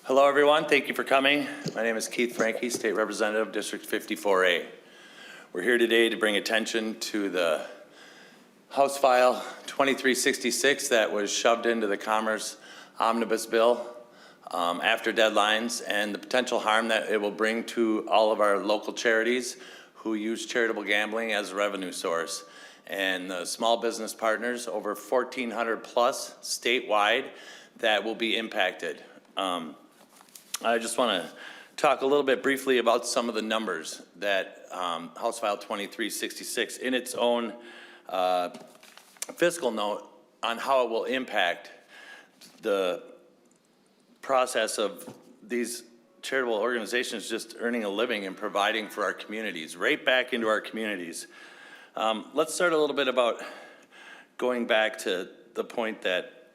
Hello, everyone. Thank you for coming. My name is Keith Franke, State Representative, District 54A. We're here today to bring attention to the House File 2366 that was shoved into the Commerce Omnibus Bill after deadlines, and the potential harm that it will bring to all of our local charities who use charitable gambling as a revenue source. And the small business partners, over 1,400 plus statewide, that will be impacted. I just want to talk a little bit briefly about some of the numbers that House File 2366 in its own fiscal note on how it will impact the process of these charitable organizations just earning a living and providing for our communities, right back into our communities. Let's start a little bit about going back to the point that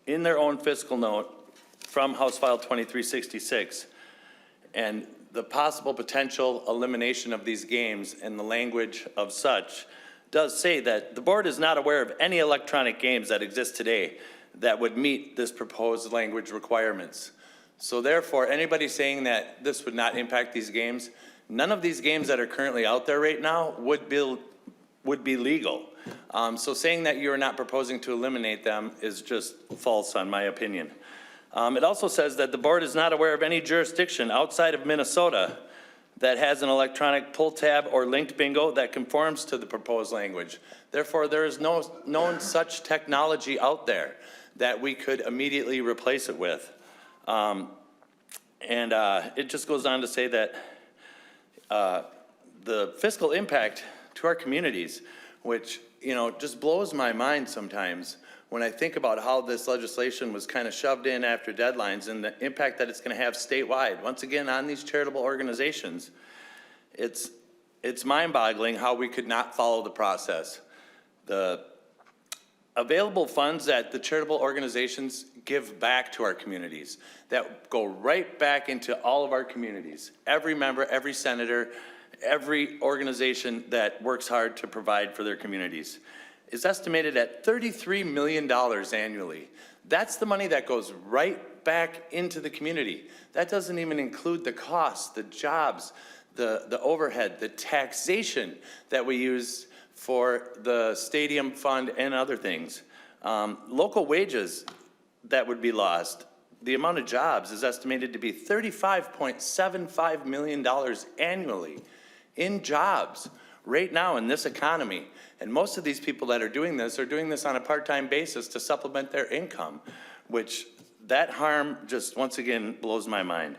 in their own fiscal note from House File 2366 and the possible potential elimination of these games and the language of such does say that the board is not aware of any electronic games that exist today that would meet this proposed language requirements. So therefore, anybody saying that this would not impact these games, none of these games that are currently out there right now would be legal. So saying that you're not proposing to eliminate them is just false, in my opinion. It also says that the board is not aware of any jurisdiction outside of Minnesota that has an electronic pull tab or linked bingo that conforms to the proposed language. Therefore, there is no known such technology out there that we could immediately replace it with. It just goes on to say that the fiscal impact to our communities, which just blows my mind sometimes when I think about how this legislation was kind of shoved in after deadlines and the impact that it's going to have statewide, once again, on these charitable organizations. It's mind-boggling how we could not follow the process. The available funds that the charitable organizations give back to our communities, that go right back into all of our communities. Every member, every senator, every organization that works hard to provide for their communities is estimated at $33 million annually. That's the money that goes right back into the community. That doesn't even include the costs, the jobs, the overhead, the taxation that we use for the stadium fund and other things. Local wages that would be lost. The amount of jobs is estimated to be $35.75 million annually in jobs right now in this economy. And most of these people that are doing this on a part-time basis to supplement their income, which that harm just once again blows my mind.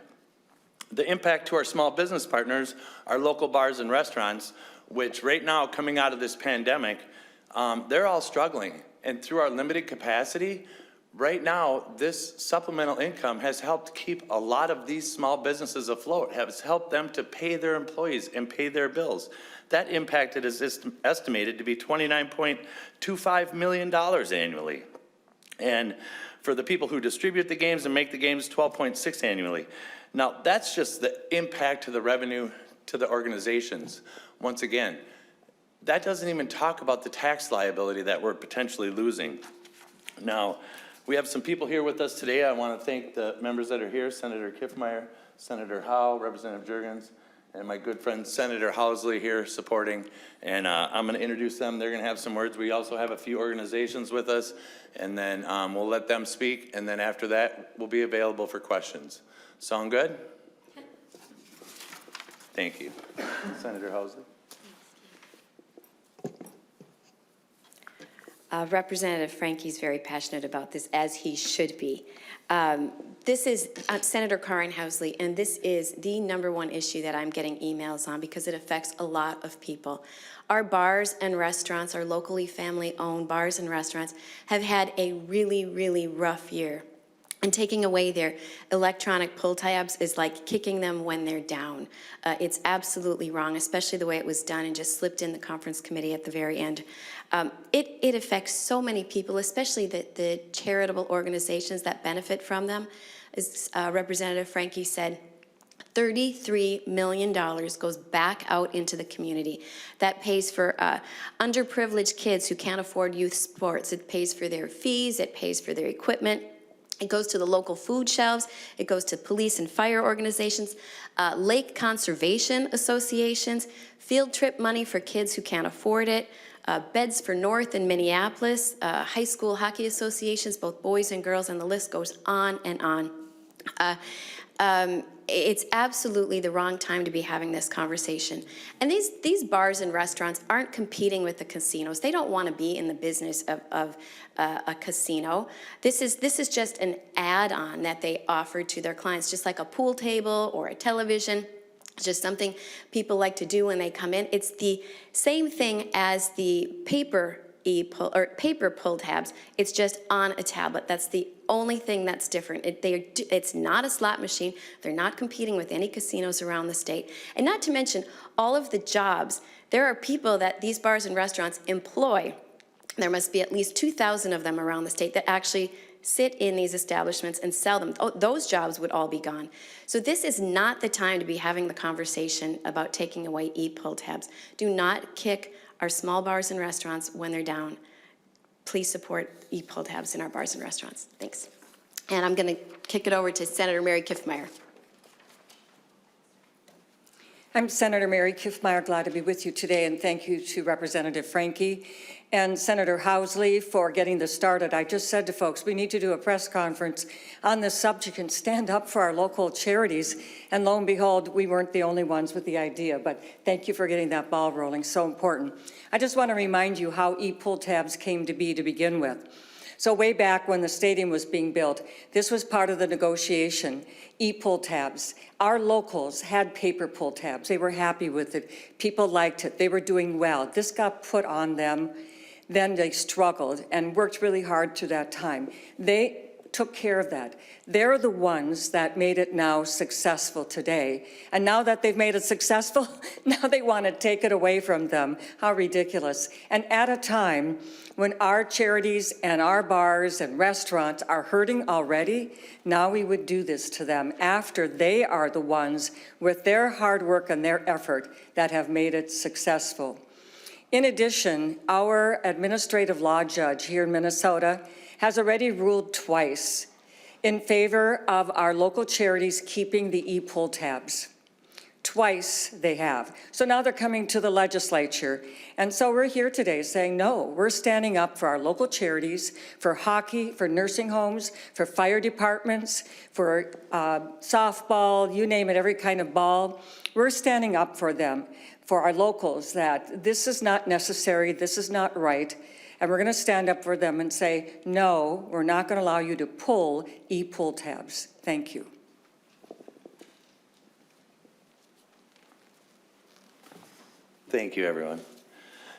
The impact to our small business partners, our local bars and restaurants, which right now coming out of this pandemic, they're all struggling. And through our limited capacity, right now, this supplemental income has helped keep a lot of these small businesses afloat, has helped them to pay their employees and pay their bills. That impact is estimated to be $29.25 million annually. And for the people who distribute the games and make the games, $12.6 annually. Now, that's just the impact to the revenue to the organizations. Once again, that doesn't even talk about the tax liability that we're potentially losing. Now, we have some people here with us today. I want to thank the members that are here, Senator Kiffmeyer, Senator Howe, Representative Juergens, and my good friend Senator Housley here supporting. And I'm going to introduce them. They're going to have some words. We also have a few organizations with us, and then we'll let them speak. And then after that, we'll be available for questions. Sound good? Thank you. Senator Housley. Representative Franke is very passionate about this, as he should be. This is Senator Karin Housley, and this is the #1 issue that I'm getting emails on because it affects a lot of people. Our bars and restaurants, our locally family-owned bars and restaurants, have had a really, really rough year. And taking away their electronic pull tabs is like kicking them when they're down. It's absolutely wrong, especially the way it was done and just slipped in the conference committee at the very end. It affects so many people, especially the charitable organizations that benefit from them. As Representative Franke said, $33 million goes back out into the community. That pays for underprivileged kids who can't afford youth sports. It pays for their fees, it pays for their equipment. It goes to the local food shelves. It goes to police and fire organizations, lake conservation associations, field trip money for kids who can't afford it, Beds for North in Minneapolis, high school hockey associations, both boys and girls, and the list goes on and on. It's absolutely the wrong time to be having this conversation. And these bars and restaurants aren't competing with the casinos. They don't want to be in the business of a casino. This is just an add-on that they offer to their clients, just like a pool table or a television. It's just something people like to do when they come in. It's the same thing as the paper pull tabs. It's just on a tablet. That's the only thing that's different. It's not a slot machine. They're not competing with any casinos around the state. And not to mention all of the jobs. There are people that these bars and restaurants employ. There must be at least 2,000 of them around the state that actually sit in these establishments and sell them. Oh, those jobs would all be gone. So this is not the time to be having the conversation about taking away e-pull tabs. Do not kick our small bars and restaurants when they're down. Please support e-pull tabs in our bars and restaurants. Thanks. And I'm going to kick it over to Senator Mary Kiffmeyer. I'm Senator Mary Kiffmeyer, glad to be with you today, and thank you to Representative Franke and Senator Housley for getting this started. I just said to folks, we need to do a press conference on this subject and stand up for our local charities, and lo and behold, we weren't the only ones with the idea, but thank you for getting that ball rolling, so important. I just want to remind you how e-pull tabs came to be to begin with. So way back when the stadium was being built, this was part of the negotiation, e-pull tabs. Our locals had paper pull tabs. They were happy with it. People liked it. They were doing well. This got put on them. Then they struggled and worked really hard through that time. They took care of that. They're the ones that made it now successful today. And now that they've made it successful, now they want to take it away from them. How ridiculous. And at a time when our charities and our bars and restaurants are hurting already, now we would do this to them after they are the ones with their hard work and their effort that have made it successful. In addition, our administrative law judge here in Minnesota has already ruled twice in favor of our local charities keeping the e-pull tabs. Twice they have. So now they're coming to the legislature. And so we're here today saying, no, we're standing up for our local charities, for hockey, for nursing homes, for fire departments, for softball, you name it, every kind of ball. We're standing up for them, for our locals, that this is not necessary, this is not right. And we're going to stand up for them and say, no, we're not going to allow you to pull e-pull tabs. Thank you. Thank you, everyone.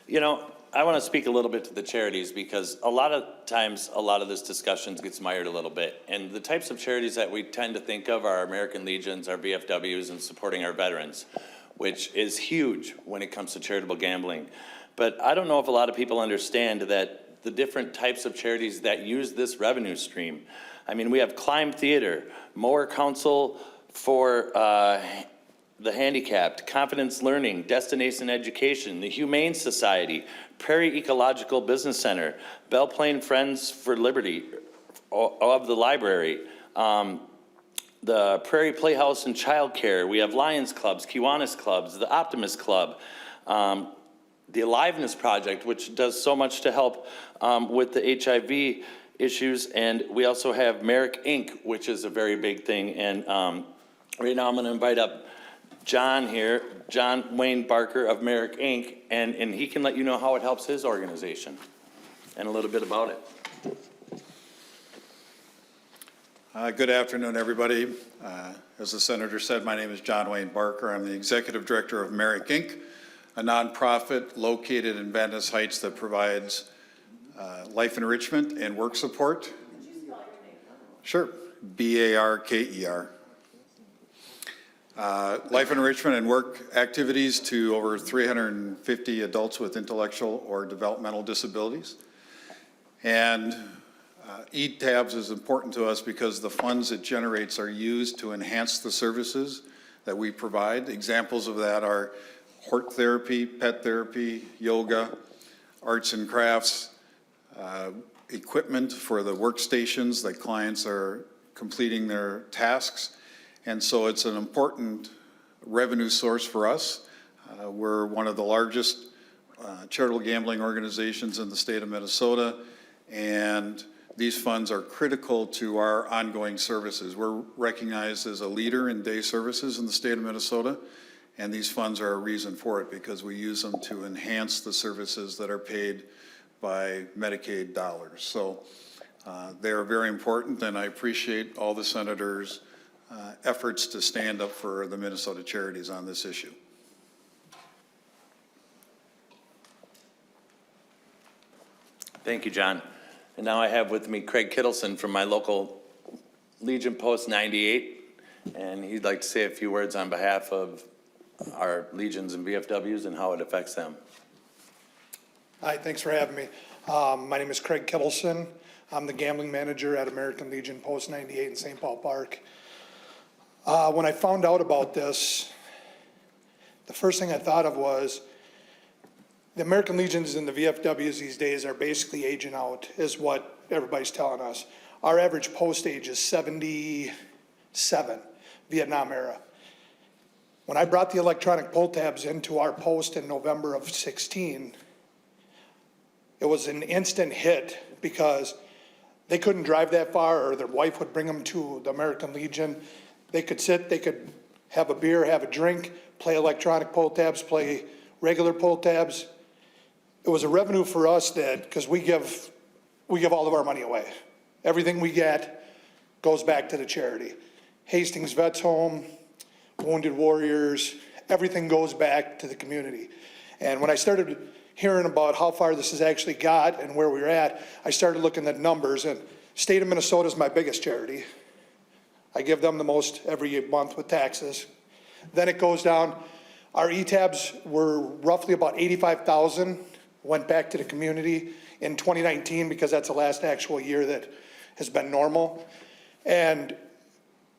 You know, I want to speak a little bit to the charities because a lot of times, a lot of this discussion gets mired a little bit. And the types of charities that we tend to think of are American Legions, our VFWs, and supporting our veterans, which is huge when it comes to charitable gambling. But I don't know if a lot of people understand that the different types of charities that use this revenue stream. I mean, we have Climb Theater, Mower Council for the Handicapped, Confidence Learning, Destination Education, the Humane Society, Prairie Ecological Business Center, Belle Plaine Friends for Liberty of the Library, the Prairie Playhouse and Child Care. We have Lions Clubs, Kiwanis Clubs, the Optimist Club, the Aliveness Project, which does so much to help with the HIV issues. And we also have Merrick Inc., which is a very big thing. And right now I'm gonna invite up John here, John Wayne Barker of Merrick Inc., and he can let you know how it helps his organization and a little bit about it. Good afternoon, everybody. As the Senator said, my name is John Wayne Barker. I'm the Executive Director of Merrick Inc., a nonprofit located in Venice Heights that provides life enrichment and work support. Could you spell your name? Sure, B-A-R-K-E-R. Life enrichment and work activities to over 350 adults with intellectual or developmental disabilities. And E-tabs is important to us because the funds it generates are used to enhance the services that we provide. Examples of that are hort therapy, pet therapy, yoga, arts and crafts, equipment for the workstations that clients are completing their tasks. And so it's an important revenue source for us. We're one of the largest charitable gambling organizations in the state of Minnesota, and these funds are critical to our ongoing services. We're recognized as a leader in day services in the state of Minnesota, and these funds are a reason for it because we use them to enhance the services that are paid by Medicaid dollars. So they are very important, and I appreciate all the senators' efforts to stand up for the Minnesota charities on this issue. Thank you, John. And now I have with me Craig Kittelson from my local Legion Post 98, and he'd like to say a few words on behalf of our Legions and VFWs and how it affects them. Hi, thanks for having me. My name is Craig Kittelson. I'm the gambling manager at American Legion Post 98 in St. Paul Park. When I found out about this, the first thing I thought of was the American Legions and the VFWs these days are basically aging out, is what everybody's telling us. Our average post age is 77, Vietnam era. When I brought the electronic pull tabs into our post in November of 16, it was an instant hit because they couldn't drive that far, or their wife would bring them to the American Legion. They could sit, they could have a beer, have a drink, play electronic pull tabs, play regular pull tabs. It was a revenue for us that, because we give all of our money away. Everything we get goes back to the charity. Hastings Vets Home, Wounded Warriors, everything goes back to the community. And when I started hearing about how far this has actually got and where we're at, I started looking at numbers, and state of Minnesota is my biggest charity. I give them the most every month with taxes. Then it goes down. Our E-tabs were roughly about 85,000, went back to the community in 2019 because that's the last actual year that has been normal. And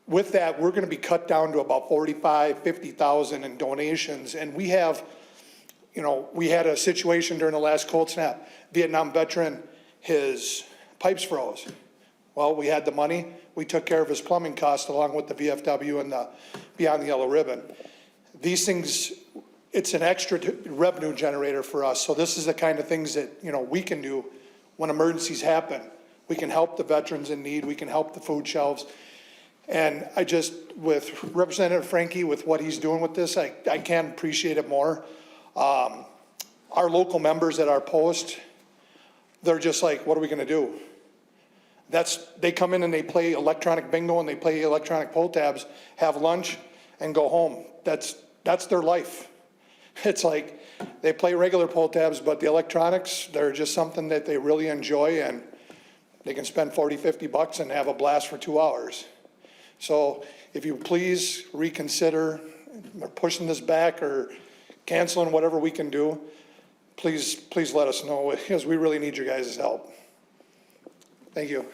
with that, we're gonna be cut down to about 45, 50,000 in donations. And we have, we had a situation during the last cold snap. Vietnam veteran, his pipes froze. Well, we had the money. We took care of his plumbing costs along with the VFW and the Beyond the Yellow Ribbon. These things, it's an extra revenue generator for us. So this is the kind of things that, we can do when emergencies happen. We can help the veterans in need. We can help the food shelves. And I just, with Representative Franke, with what he's doing with this, I can't appreciate it more. Our local members at our post, they're just like, what are we gonna do? They come in and they play electronic bingo and they play electronic pull tabs, have lunch and go home. That's their life. It's like they play regular pull tabs, but the electronics, they're just something that they really enjoy, and they can spend 40, 50 bucks and have a blast for 2 hours. So if you please reconsider pushing this back or canceling whatever we can do, please let us know, because we really need your guys' help. Thank you.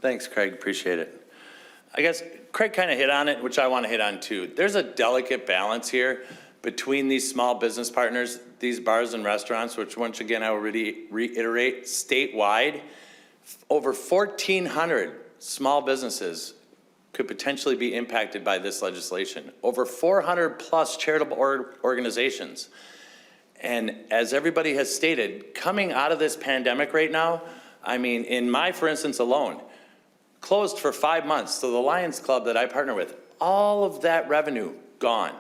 Thanks, Craig, appreciate it. I guess Craig kind of hit on it, which I want to hit on too. There's a delicate balance here between these small business partners, these bars and restaurants, which once again, I will reiterate, statewide, over 1,400 small businesses could potentially be impacted by this legislation. Over 400 plus charitable organizations. And as everybody has stated, coming out of this pandemic right now, I mean, in my, for instance, alone, closed for 5 months. So the Lions Club that I partner with, all of that revenue gone.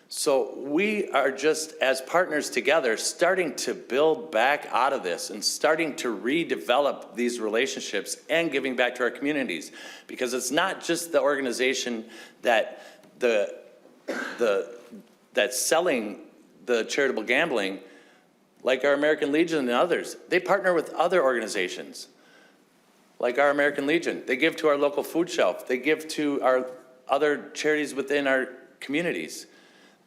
So we are just, as partners together, starting to build back out of this and starting to redevelop these relationships and giving back to our communities. Because it's not just the organization that that's selling the charitable gambling, like our American Legion and others. They partner with other organizations, like our American Legion. They give to our local food shelf. They give to our other charities within our communities.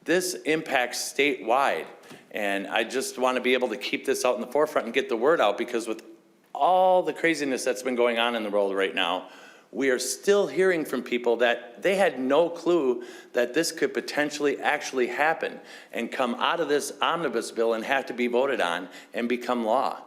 This impacts statewide, and I just want to be able to keep this out in the forefront and get the word out, because with all the craziness that's been going on in the world right now, we are still hearing from people that they had no clue that this could potentially actually happen and come out of this omnibus bill and have to be voted on and become law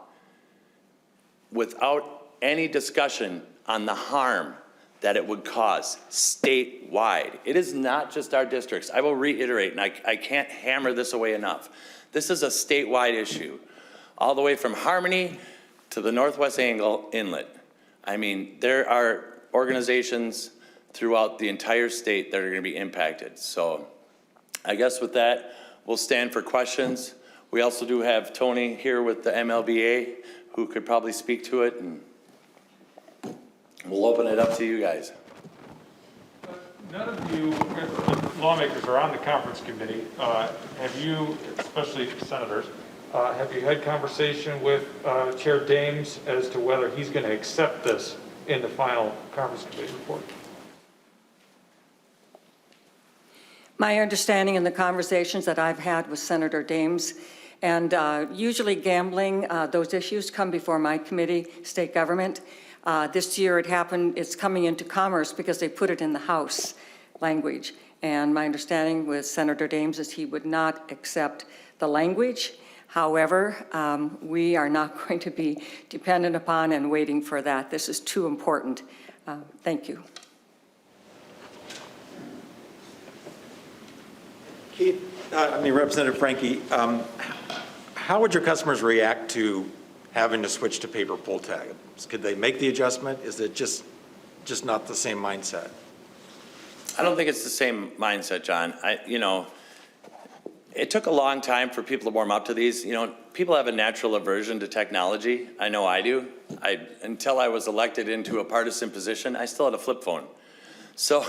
without any discussion on the harm that it would cause statewide. It is not just our districts. I will reiterate, and I can't hammer this away enough. This is a statewide issue, all the way from Harmony to the Northwest Angle Inlet. I mean, there are organizations throughout the entire state that are going to be impacted. So I guess with that, we'll stand for questions. We also do have Tony here with the MLBA who could probably speak to it, and we'll open it up to you guys. None of you lawmakers are on the conference committee. Have you, especially senators, have you had conversation with Chair Dames as to whether he's going to accept this in the final conference committee report? My understanding in the conversations that I've had with Senator Dames, and usually gambling, those issues come before my committee, state government. This year it happened, it's coming into commerce because they put it in the House language. And my understanding with Senator Dames is he would not accept the language. However, we are not going to be dependent upon and waiting for that. This is too important. Thank you. Keith, Representative Franke, how would your customers react to having to switch to paper pull tabs? Could they make the adjustment? Is it just not the same mindset? I don't think it's the same mindset, John. It took a long time for people to warm up to these. People have a natural aversion to technology. I know I do. Until I was elected into a partisan position, I still had a flip phone. So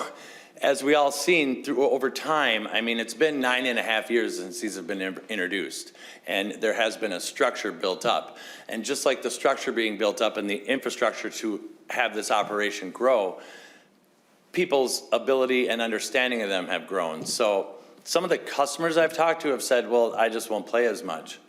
as we all seen over time, it's been 9.5 years since these have been introduced, and there has been a structure built up. And just like the structure being built up and the infrastructure to have this operation grow, people's ability and understanding of them have grown. So some of the customers I've talked to have said, well, I just won't play as much,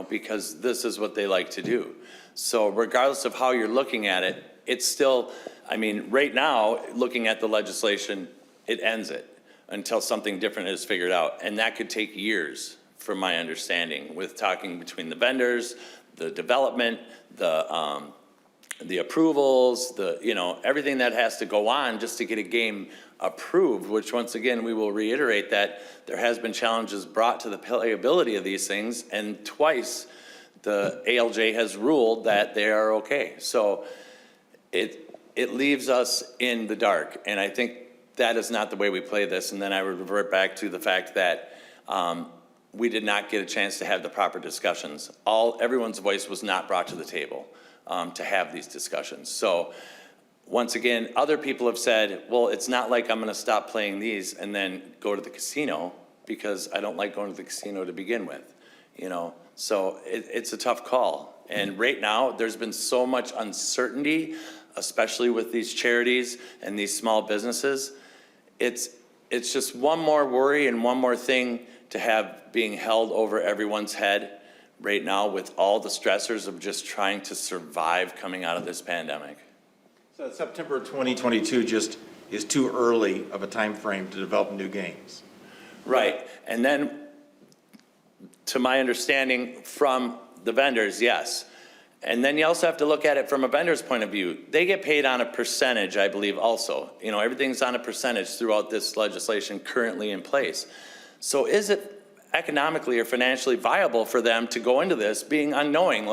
because this is what they like to do. So regardless of how you're looking at it, it's still, right now, looking at the legislation, it ends it until something different is figured out. And that could take years, from my understanding, with talking between the vendors, the development, the approvals, everything that has to go on just to get a game approved, which once again, we will reiterate that there has been challenges brought to the playability of these things, and twice the ALJ has ruled that they are okay. So it leaves us in the dark, and I think that is not the way we play this. And then I would revert back to the fact that we did not get a chance to have the proper discussions. Everyone's voice was not brought to the table to have these discussions. So once again, other people have said, well, it's not like I'm going to stop playing these and then go to the casino, because I don't like going to the casino to begin with, So it's a tough call. And right now, there's been so much uncertainty, especially with these charities and these small businesses. It's just one more worry and one more thing to have being held over everyone's head right now with all the stressors of just trying to survive coming out of this pandemic. So September 2022 just is too early of a time frame to develop new games. Right. And then, to my understanding from the vendors, yes. And then you also have to look at it from a vendor's point of view. They get paid on a percentage, I believe, also. Everything's on a percentage throughout this legislation currently in place. So is it economically or financially viable for them to go into this being unknowing?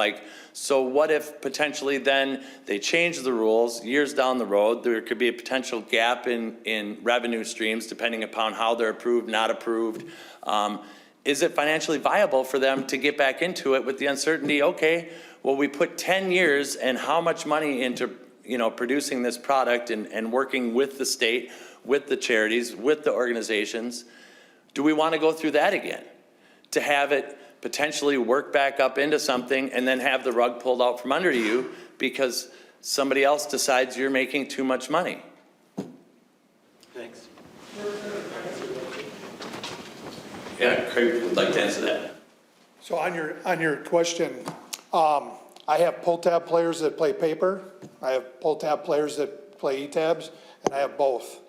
So what if potentially then they change the rules years down the road? There could be a potential gap in revenue streams depending upon how they're approved, not approved. Is it financially viable for them to get back into it with the uncertainty, okay, well, we put 10 years and how much money into producing this product and working with the state, with the charities, with the organizations. Do we want to go through that again? To have it potentially work back up into something and then have the rug pulled out from under you because somebody else decides you're making too much money? Thanks. Yeah, Craig would like to answer that. So on your question, I have pull tab players that play paper. I have pull tab players that play E-tabs, and I have both.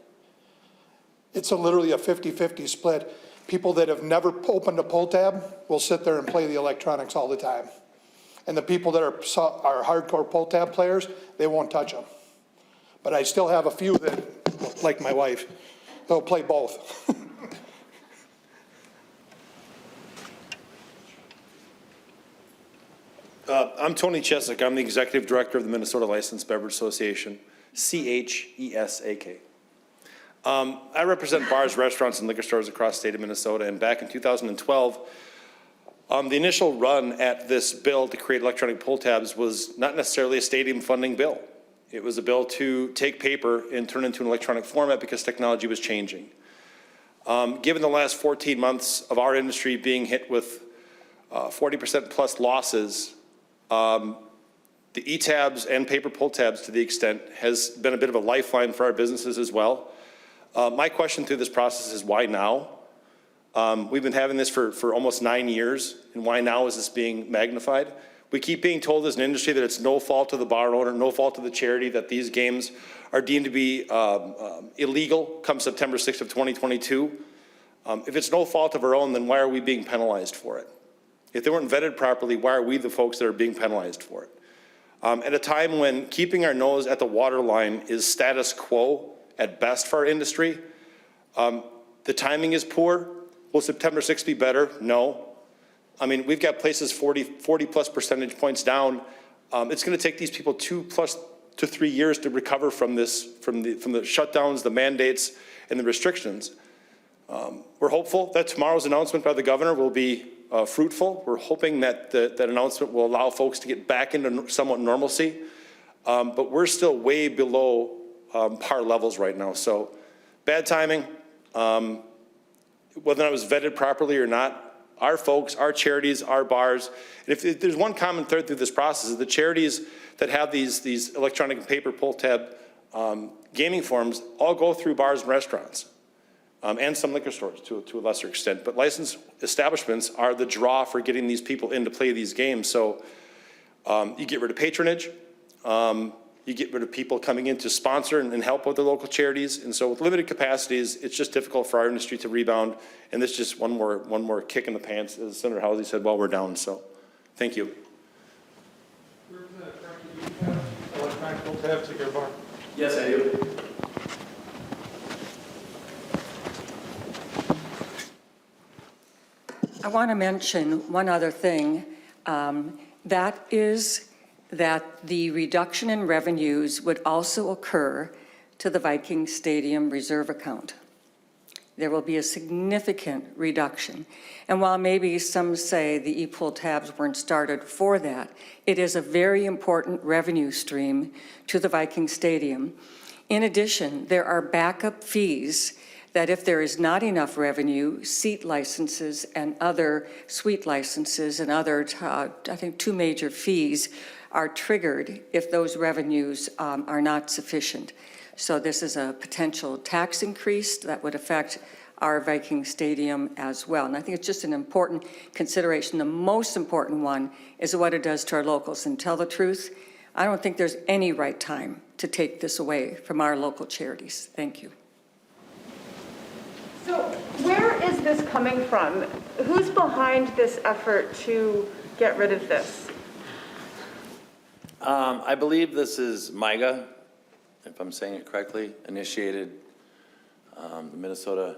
It's literally a 50-50 split. People that have never opened a pull tab will sit there and play the electronics all the time. And the people that are hardcore pull tab players, they won't touch them. But I still have a few that, like my wife, they'll play both. I'm Tony Chesak. I'm the Executive Director of the Minnesota Licensed Beverage Association, CHESAK. I represent bars, restaurants, and liquor stores across the state of Minnesota, and back in 2012, the initial run at this bill to create electronic pull tabs was not necessarily a stadium funding bill. It was a bill to take paper and turn it into an electronic format because technology was changing. Given the last 14 months of our industry being hit with 40% plus losses, the E-tabs and paper pull tabs, to the extent, has been a bit of a lifeline for our businesses as well. My question through this process is, why now? We've been having this for almost 9 years, and why now is this being magnified? We keep being told as an industry that it's no fault of the bar owner, no fault of the charity, that these games are deemed to be illegal come September 6th of 2022. If it's no fault of our own, then why are we being penalized for it? If they weren't vetted properly, why are we the folks that are being penalized for it? At a time when keeping our nose at the waterline is status quo at best for our industry, the timing is poor. Will September 6th be better? No. I mean, we've got places 40 plus percentage points down. It's going to take these people 2 plus to 3 years to recover from this, from the shutdowns, the mandates, and the restrictions. We're hopeful that tomorrow's announcement by the governor will be fruitful. We're hoping that that announcement will allow folks to get back into somewhat normalcy. But we're still way below par levels right now. So bad timing. Whether or not it was vetted properly or not, our folks, our charities, our bars, and if there's one common thread through this process, is the charities that have these electronic and paper pull tab gaming forms all go through bars and restaurants. And some liquor stores to a lesser extent. But licensed establishments are the draw for getting these people in to play these games. So you get rid of patronage, you get rid of people coming in to sponsor and help with the local charities. And so with limited capacities, it's just difficult for our industry to rebound. And this is just one more kick in the pants, as Senator Housley said, while we're down. So thank you. Representative Franke, do you have electronic pull tabs at your bar? Yes, I do. I want to mention one other thing. That is that the reduction in revenues would also occur to the Viking Stadium reserve account. There will be a significant reduction. And while maybe some say the e-pull tabs weren't started for that, it is a very important revenue stream to the Viking Stadium. In addition, there are backup fees that if there is not enough revenue, seat licenses and other suite licenses and other, I think 2 major fees are triggered if those revenues are not sufficient. So this is a potential tax increase that would affect our Viking Stadium as well. And I think it's just an important consideration. The most important one is what it does to our locals. And tell the truth, I don't think there's any right time to take this away from our local charities. Thank you. So where is this coming from? Who's behind this effort to get rid of this? I believe this is MIGA, if I'm saying it correctly, initiated the Minnesota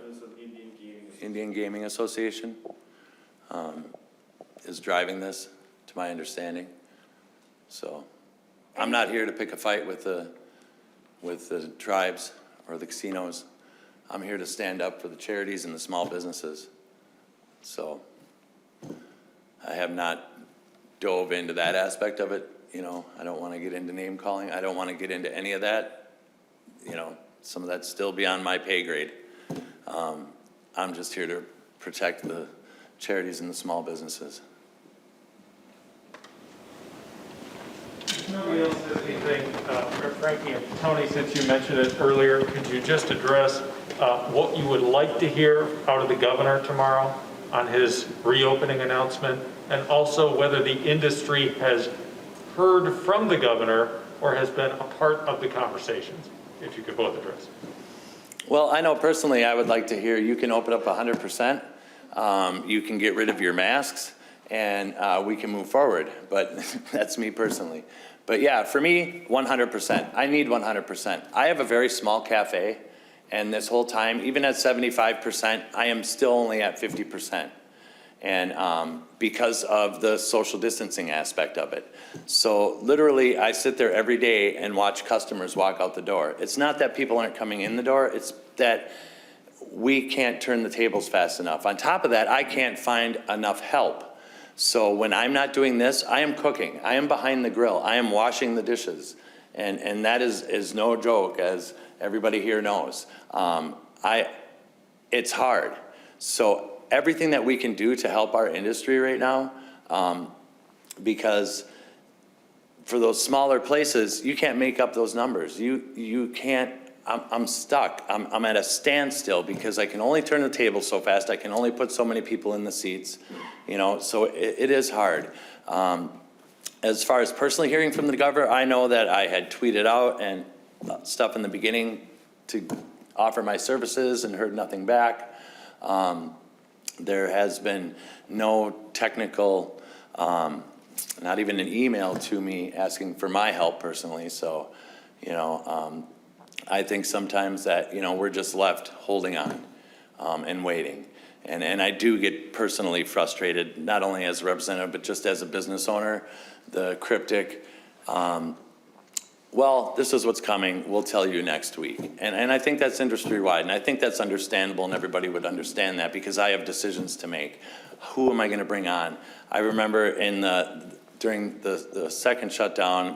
Indian Gaming Association is driving this, to my understanding. So I'm not here to pick a fight with the tribes or the casinos. I'm here to stand up for the charities and the small businesses. So I have not dove into that aspect of it. You know, I don't want to get into name calling. I don't want to get into any of that. You know, some of that's still beyond my pay grade. I'm just here to protect the charities and the small businesses. If nobody else has anything, Franke and Tony, since you mentioned it earlier, could you just address what you would like to hear out of the governor tomorrow on his reopening announcement, and also whether the industry has heard from the governor or has been a part of the conversations? if you could both address. Well, I know personally, I would like to hear, you can open up 100%, you can get rid of your masks, and we can move forward, but that's me personally. But yeah, for me, 100%. I need 100%. I have a very small cafe, and this whole time, even at 75%, I am still only at 50%. And because of the social distancing aspect of it. So literally, I sit there every day and watch customers walk out the door. It's not that people aren't coming in the door, it's that we can't turn the tables fast enough. On top of that, I can't find enough help. So when I'm not doing this, I am cooking, I am behind the grill, I am washing the dishes. And that is no joke, as everybody here knows. It's hard. So everything that we can do to help our industry right now, because for those smaller places, you can't make up those numbers. You can't, I'm stuck. I'm at a standstill because I can only turn the table so fast. I can only put so many people in the seats, you know, so it is hard. As far as personally hearing from the governor, I know that I had tweeted out and stuff in the beginning to offer my services and heard nothing back. There has been no technical, not even an email to me asking for my help personally. So, you know, I think sometimes that, you know, we're just left holding on and waiting. And I do get personally frustrated, not only as a representative, but just as a business owner, the cryptic, well, this is what's coming, we'll tell you next week. And I think that's industry-wide, and I think that's understandable, and everybody would understand that because I have decisions to make. Who am I gonna bring on? I remember during the second shutdown,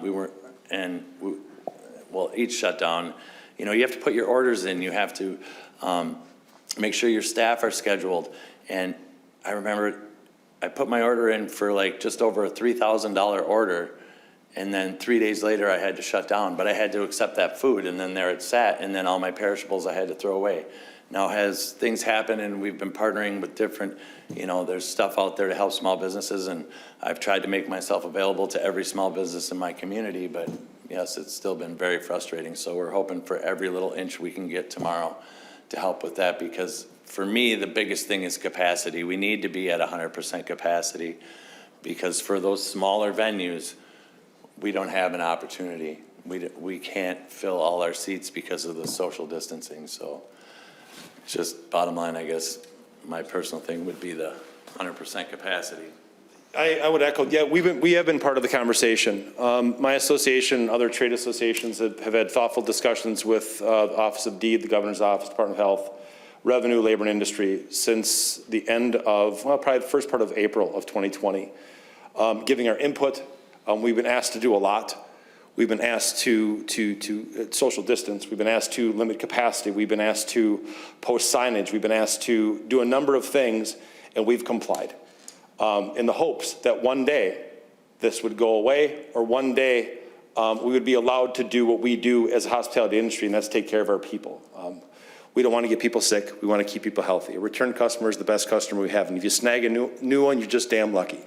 each shutdown, you know, you have to put your orders in, you have to make sure your staff are scheduled. And I remember I put my order in for like just over a $3,000 order, and then 3 days later I had to shut down, but I had to accept that food, and then there it sat, and then all my perishables I had to throw away. Now, as things happen and we've been partnering with different, you know, there's stuff out there to help small businesses, and I've tried to make myself available to every small business in my community, but yes, it's still been very frustrating. So we're hoping for every little inch we can get tomorrow to help with that, because for me, the biggest thing is capacity. We need to be at 100% capacity, because for those smaller venues, we don't have an opportunity. We can't fill all our seats because of the social distancing. So just bottom line, I guess, my personal thing would be the 100% capacity. I would echo, yeah, we have been part of the conversation. My association, other trade associations have had thoughtful discussions with the Office of Deed, the Governor's Office, Department of Health, Revenue, Labor and Industry since the end of, well, probably the first part of April of 2020, giving our input. We've been asked to do a lot. We've been asked to social distance. We've been asked to limit capacity. We've been asked to post signage. We've been asked to do a number of things, and we've complied in the hopes that one day this would go away, or one day we would be allowed to do what we do as a hospitality industry, and that's take care of our people. We don't want to get people sick. We want to keep people healthy. A return customer is the best customer we have, and if you snag a new one, you're just damn lucky.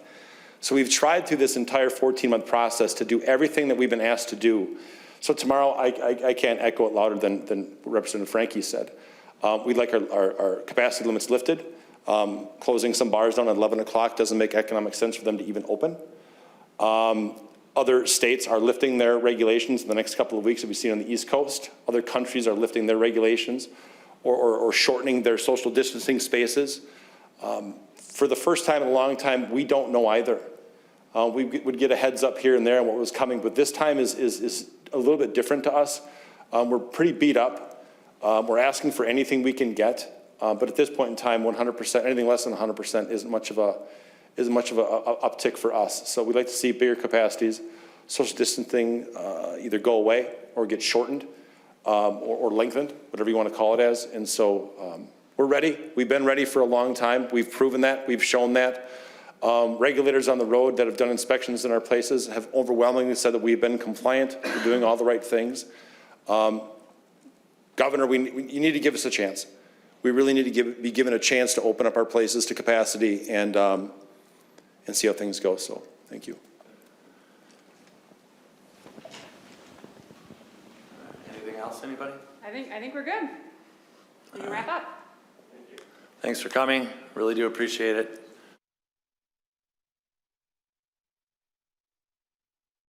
So we've tried through this entire 14-month process to do everything that we've been asked to do. So tomorrow, I can't echo it louder than what Representative Franke said. We'd like our capacity limits lifted. Closing some bars down at 11 o'clock doesn't make economic sense for them to even open. Other states are lifting their regulations in the next couple of weeks, as we've seen on the East Coast. Other countries are lifting their regulations or shortening their social distancing spaces. For the first time in a long time, we don't know either. We would get a heads up here and there on what was coming, but this time is a little bit different to us. We're pretty beat up. We're asking for anything we can get, but at this point in time, 100%, anything less than 100% isn't much of a uptick for us. So we'd like to see bigger capacities, social distancing either go away or get shortened or lengthened, whatever you want to call it as. And so we're ready. We've been ready for a long time. We've proven that. We've shown that. Regulators on the road that have done inspections in our places have overwhelmingly said that we've been compliant. We're doing all the right things. Governor, you need to give us a chance. We really need to be given a chance to open up our places to capacity and see how things go. So, thank you. Anything else, anybody? I think we're good. We can wrap up. Thanks for coming, really do appreciate it.